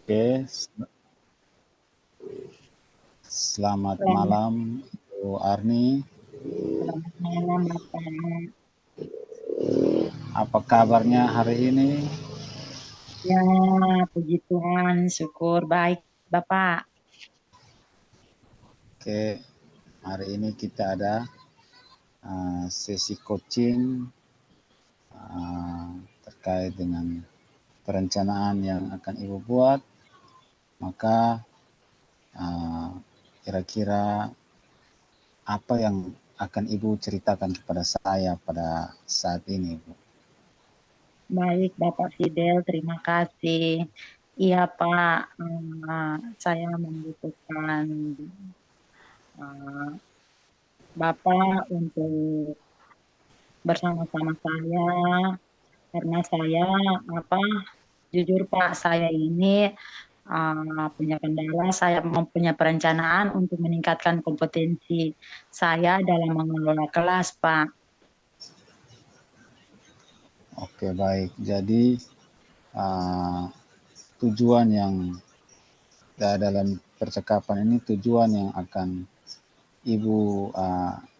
Oke, selamat Selamat malam Ibu Arni. selamat malam, Bapak. Apa kabarnya hari ini? Ya, puji Tuhan, syukur baik, Bapak. Oke, hari ini kita ada sesi coaching terkait dengan perencanaan yang akan Ibu buat. Maka kira-kira apa yang akan Ibu ceritakan kepada saya pada saat ini, Bu? Baik, Bapak Fidel, terima kasih. Iya, Pak, saya membutuhkan eh, Bapak untuk bersama-sama saya, karena saya, apa, jujur Pak, saya ini punya kendala, saya mempunyai perencanaan untuk meningkatkan kompetensi saya dalam mengelola kelas, Pak. Oke, baik. Jadi uh, tujuan yang dalam percakapan ini, tujuan yang akan Ibu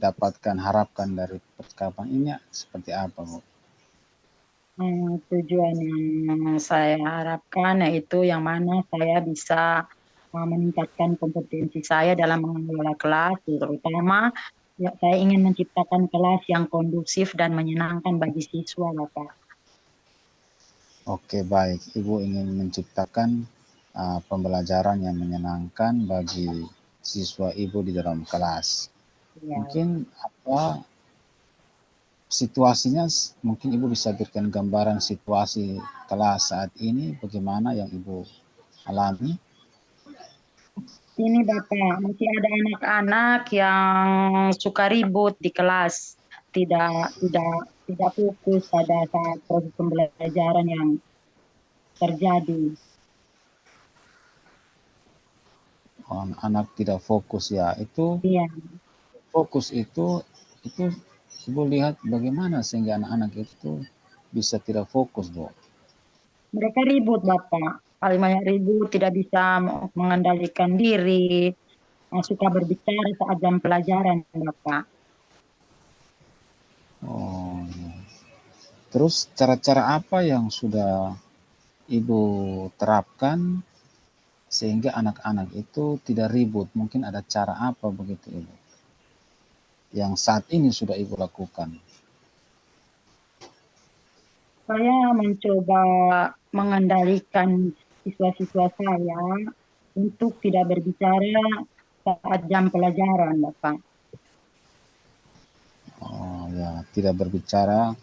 dapatkan, harapkan dari percakapan ini seperti apa, Bu? Tujuan yang saya harapkan yaitu yang mana saya bisa meningkatkan kompetensi saya dalam mengelola kelas, terutama ya, saya ingin menciptakan kelas yang kondusif dan menyenangkan bagi siswa, Bapak. Oke, baik. Ibu ingin menciptakan pembelajaran yang menyenangkan bagi siswa Ibu di dalam kelas. Ya. Mungkin apa situasinya, mungun Ibu bisa berikan gambaran situasi kelas saat ini, bagaimana yang Ibu alami? Ini Bapak, masih ada anak-anak yang suka ribut di kelas, tidak fokus pada saat proses pembelajaran yang terjadi. Anak tidak fokus ya, itu Iya, fokus itu Ibu lihat bagaimana sehingga anak-anak itu bisa tidak fokus, Bu? mereka ribut Bapak, paling banyak ribut, tidak bisa mengendalikan diri, suka berbicara saat jam pelajaran Bapak. Oh, ya. Terus cara-cara apa yang sudah Ibu terapkan sehingga anak-anak itu tidak ribut? Mungkin ada cara apa begitu, Ibu, yang saat ini sudah Ibu lakukan? Saya mencoba mengendalikan siswa-siswa saya untuk tidak berbicara saat jam pelajaran, Bapak. Oh, ya, tidak berbicara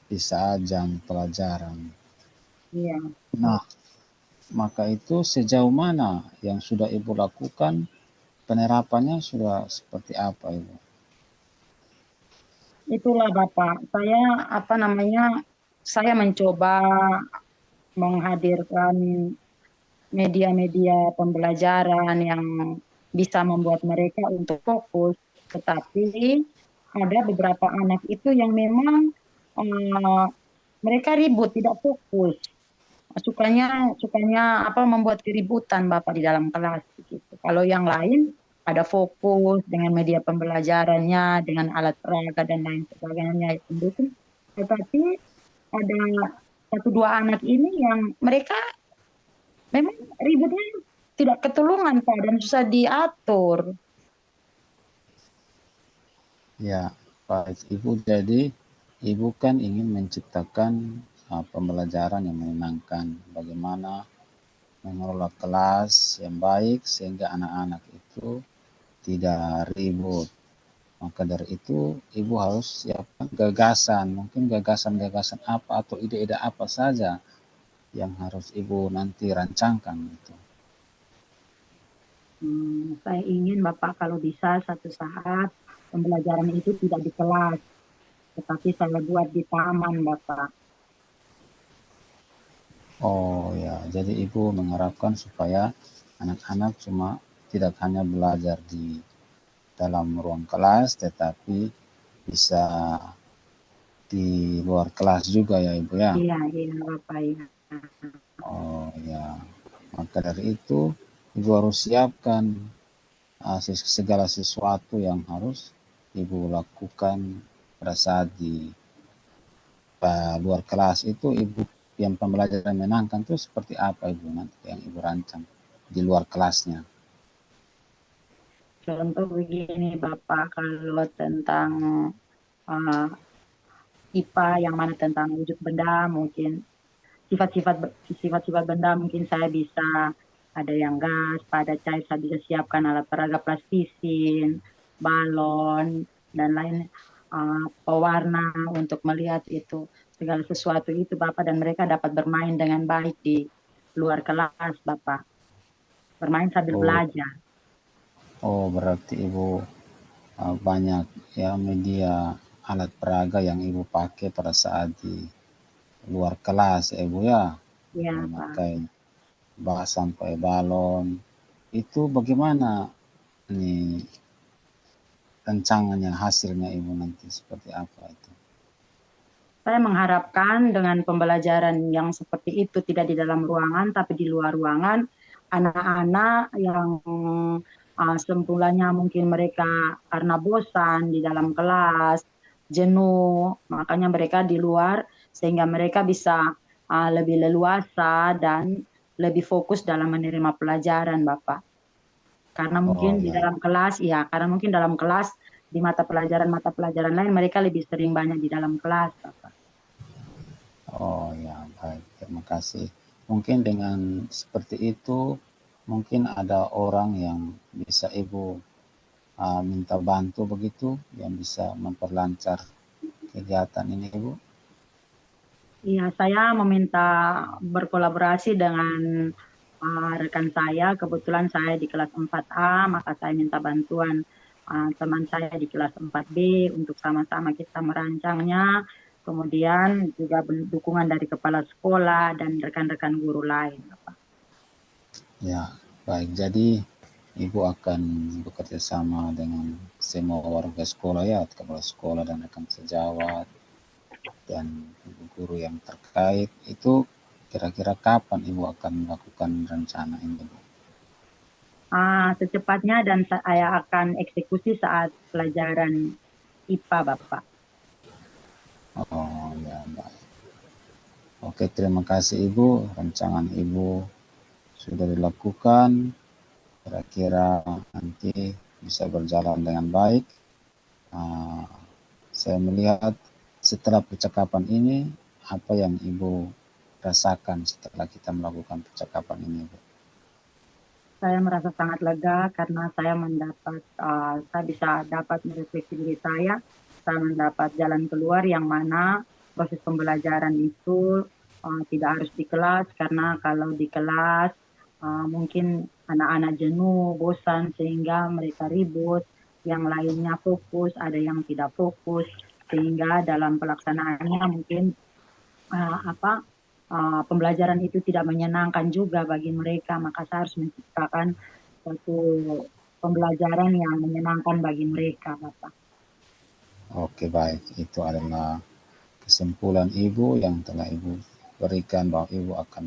di saat jam pelajaran. Iya, Nah, maka itu sejauh mana yang sudah Ibu lakukan, penerapannya sudah seperti apa, Ibu? itulah Bapak. Saya apa namanya? Saya mencoba menghadirkan media-media pembelajaran yang bisa membuat mereka untuk fokus, tetapi ada beberapa anak itu yang memang eh, mereka ribut, tidak fokus. Sukanya sukanya apa membuat keributan Bapak di dalam kelas gitu. Kalau yang lain ada fokus dengan media pembelajarannya, dengan alat peraga dan lain sebagainya itu mendukung. Tetapi ada satu dua anak ini yang mereka memang ributnya tidak ketulungan Pak dan susah diatur. Ya, baik Ibu. Jadi Ibu kan ingin menciptakan pembelajaran yang menyenangkan. Bagaimana mengelola kelas yang baik sehingga anak-anak itu tidak ribut. Maka dari itu Ibu harus siapkan gagasan. Mungkin gagasan-gagasan apa atau ide-ide apa saja yang harus Ibu nanti rancangkan gitu. Saya ingin Bapak kalau bisa satu saat pembelajaran itu tidak di kelas, tetapi saya buat di taman Bapak. Oh ya, jadi Ibu mengharapkan supaya anak-anak cuma tidak hanya belajar di dalam ruang kelas, tetapi bisa di luar kelas juga ya Ibu ya. Iya, iya Bapak ya. Oh ya, Maka dari itu, Ibu harus siapkan segala sesuatu yang harus Ibu lakukan pada saat di luar kelas itu. Ibu yang pembelajaran menyenangkan itu seperti apa Ibu nanti yang Ibu rancang di luar kelasnya? Contoh begini Bapak, kalau tentang uh, IPA yang mana tentang wujud benda, mungkin sifat-sifat sifat-sifat benda mungkin saya bisa ada yang gas, pada cair saya bisa siapkan alat peraga plastisin, balon dan lain pewarna untuk melihat itu segala sesuatu itu Bapak dan mereka dapat bermain dengan baik di luar kelas Bapak, bermain sambil Oh, belajar. oh berarti Ibu banyak ya media alat peraga yang Ibu pakai pada saat di luar kelas ya Ibu ya, Ya Pak. memakai bahas sampai balon. Itu bagaimana nih rancangannya, hasilnya Ibu nanti seperti apa itu? Saya mengharapkan dengan pembelajaran yang seperti itu tidak di dalam ruangan, tapi di luar ruangan, anak-anak yang semulanya mungkin mereka karena bosan di dalam kelas, jenuh, makanya mereka di luar, sehingga mereka bisa lebih leluasa dan lebih fokus dalam menerima pelajaran, Bapak. Karena Oh mungkin di baik, dalam kelas, ya, karena mungkin dalam kelas di mata pelajaran lain mereka lebih sering banyak di dalam kelas, Bapak. oh ya baik, terima kasih. Mungkin dengan seperti itu, mungkin ada orang yang bisa Ibu minta bantu begitu, yang bisa memperlancar kegiatan ini Ibu. Iya, saya meminta berkolaborasi dengan rekan saya. Kebetulan saya di kelas 4A, maka saya minta bantuan teman saya di kelas 4B untuk sama-sama kita merancangnya. Kemudian juga dukungan dari kepala sekolah dan rekan-rekan guru lain. Ya, baik. Jadi Ibu akan bekerja sama dengan semua warga sekolah ya, kepala sekolah dan rekan sejawat dan ibu guru yang terkait. Itu kira-kira kapan Ibu akan melakukan rencana ini, Bu? Secepatnya dan saya akan eksekusi saat pelajaran IPA, Bapak. Oh ya, baik. Oke, terima kasih Ibu. Rancangan Ibu sudah dilakukan. Kira-kira nanti bisa berjalan dengan baik. Ah, saya melihat setelah percakapan ini, apa yang Ibu rasakan setelah kita melakukan percakapan ini, Bu? Saya merasa sangat lega karena saya bisa dapat merefleksi diri saya mendapat jalan keluar yang mana proses pembelajaran itu tidak harus di kelas, karena kalau di kelas mungkin anak-anak jenuh, bosan, sehingga mereka ribut, yang lainnya fokus, ada yang tidak fokus, sehingga dalam pelaksanaannya mungkin pembelajaran itu tidak menyenangkan juga bagi mereka, maka saya harus menciptakan suatu pembelajaran yang menyenangkan bagi mereka, Bapak. Oke, baik. Itu adalah kesimpulan Ibu yang telah Ibu berikan bahwa Ibu akan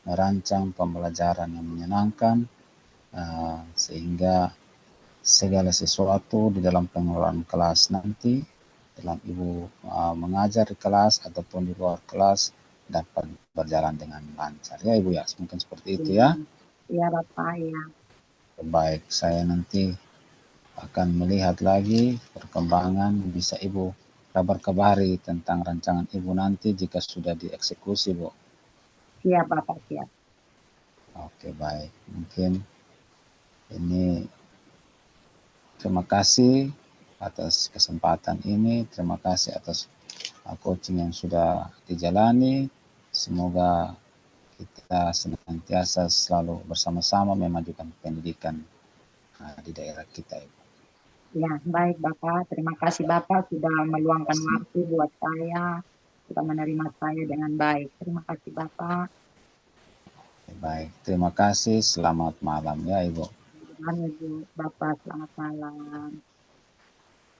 merancang pembelajaran yang menyenangkan sehingga segala sesuatu di dalam pengelolaan kelas nanti, dalam Ibu mengajar di kelas ataupun di luar kelas dapat berjalan dengan lancar. Ya Ibu ya, mungkin seperti itu Ya, ya. ya Bapak, ya. Baik, saya nanti akan melihat lagi perkembangan, bisa Ibu kabar-kabari tentang rancangan Ibu nanti jika sudah dieksekusi, Bu. Siap, Bapak, siap. Oke, baik. Mungkin ini terima kasih atas kesempatan ini, terima kasih atas coaching yang sudah dijalani. Semoga kita senantiasa selalu bersama-sama memajukan pendidikan di daerah kita, Ibu. Ya, baik, Bapak. Terima kasih, Bapak, sudah meluangkan waktu buat saya, sudah menerima saya dengan baik. Terima kasih, Bapak. Baik, terima kasih. Selamat malam ya, Ibu. Ibu, Bapak, selamat malam.